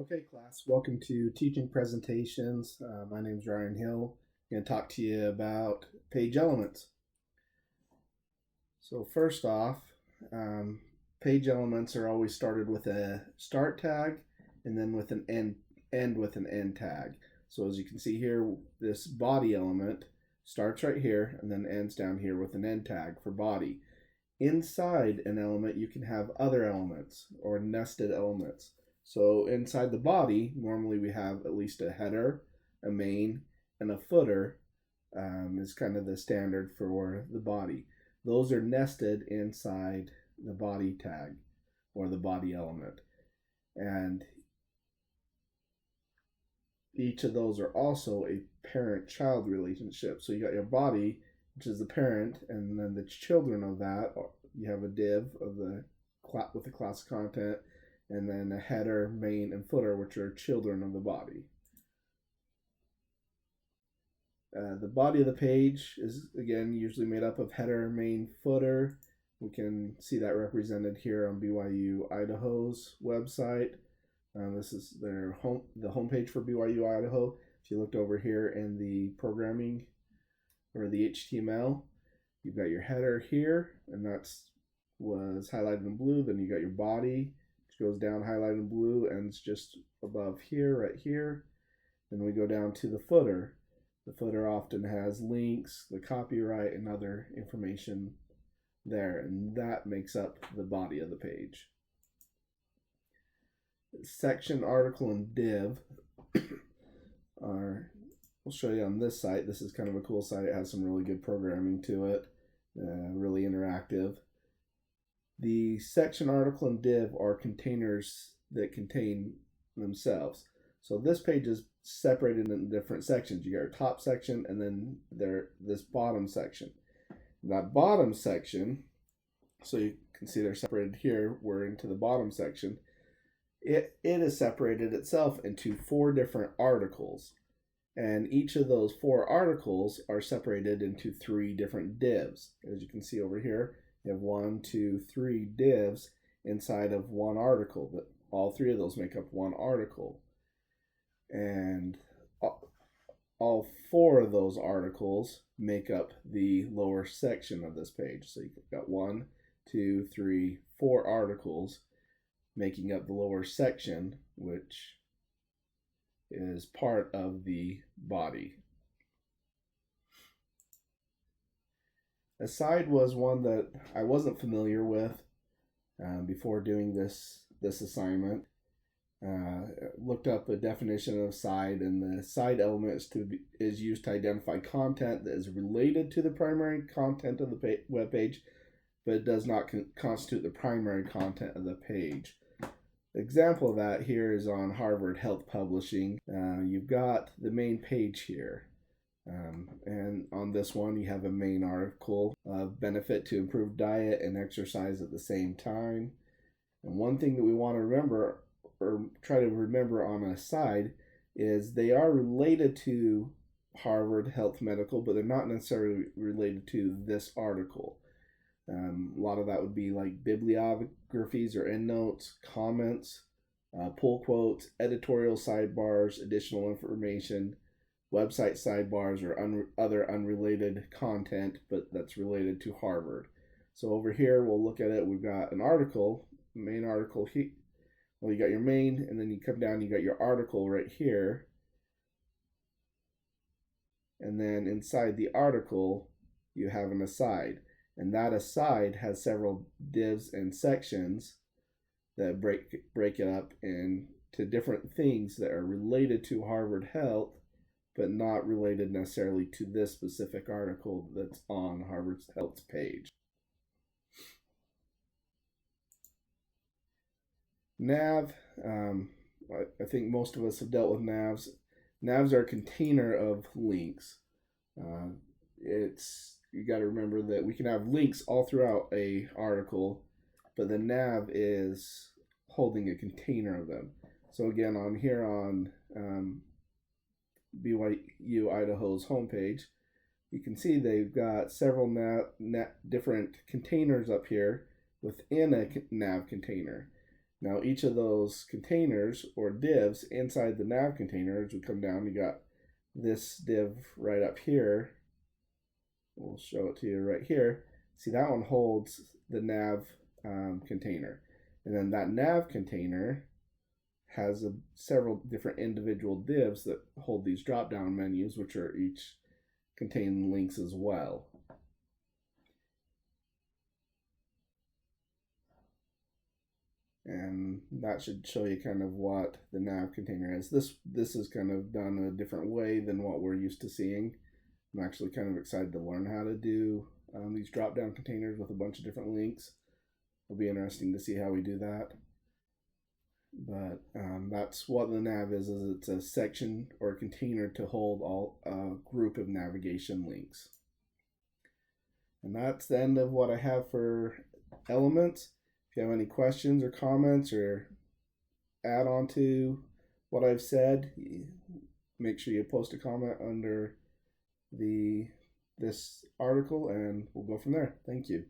Okay, class, welcome to Teaching Presentations. My name is Ryan Hill. I'm going to talk to you about page elements. So first off, page elements are always started with a start tag and then with an end with an end tag. So as you can see here, this body element starts right here and then ends down here with an end tag for body. Inside an element, you can have other elements or nested elements. So inside the body, normally we have at least a header, a main, and a footer is kind of the standard for the body. Those are nested inside the body tag or the body element. And each of those are also a parent-child relationship. So you got your body, which is the parent, and then the children of that, you have a div of the with the class content, and then a header, main, and footer, which are children of the body. The body of the page is, again, usually made up of header, main, footer. We can see that represented here on BYU Idaho's website. This is the homepage for BYU Idaho. If you looked over here in the programming or the HTML, you've got your header here, and was highlighted in blue. Then you got your body, which goes down highlighted in blue, and it's just above here, right here. Then we go down to the footer. The footer often has links, the copyright, and other information there, and that makes up the body of the page. Section, article, and div we'll show you on this site. This is kind of a cool site. It has some really good programming to it, really interactive. The section, article, and div are containers that contain themselves. So this page is separated into different sections. You got your top section and then this bottom section. That bottom section, so you can see they're separated here, we're into the bottom section. It is separated itself into 4 different articles. And each of those 4 articles are separated into 3 different divs. As you can see over here, you have 1, 2, 3 divs inside of one article, but all 3 of those make up one article. And all 4 of those articles make up the lower section of this page. So you've got 1, 2, 3, 4 articles making up the lower section, which is part of the body. Aside was one that I wasn't familiar with before doing this assignment. Looked up a definition of side, and the side element is used to identify content that is related to the primary content of the web page, but it does not constitute the primary content of the page. Example of that here is on Harvard Health Publishing. You've got the main page here. And on this one, you have a main article of benefit to improve diet and exercise at the same time. And one thing that we want to remember, or try to remember on a side, is they are related to Harvard Health Medical, but they're not necessarily related to this article. A lot of that would be like bibliographies or endnotes, comments, pull quotes, editorial sidebars, additional information, website sidebars, or other unrelated content, but that's related to Harvard. So over here, we'll look at it. We've got an article, main article here. Well, you got your main, and then you come down, you got your article right here. And then inside the article, you have an aside. And that aside has several divs and sections that break it up into different things that are related to Harvard Health, but not related necessarily to this specific article that's on Harvard Health's page. Nav, I think most of us have dealt with navs. Navs are a container of links. You got to remember that we can have links all throughout a article, but the nav is holding a container of them. So again, on here on BYU Idaho's homepage, you can see they've got several different containers up here within a nav container. Now each of those containers or divs inside the nav container, as we come down, you got this div right up here. We'll show it to you right here. See, that one holds the nav container. And then that nav container has several different individual divs that hold these drop-down menus, which are each contain links as well. And that should show you kind of what the nav container is. This is kind of done in a different way than what we're used to seeing. I'm actually kind of excited to learn how to do these drop-down containers with a bunch of different links. It'll be interesting to see how we do that. But that's what the nav is it's a section or a container to hold all a group of navigation links. And that's the end of what I have for Elements. If you have any questions or comments or add on to what I've said, make sure you post a comment under this article and we'll go from there. Thank you.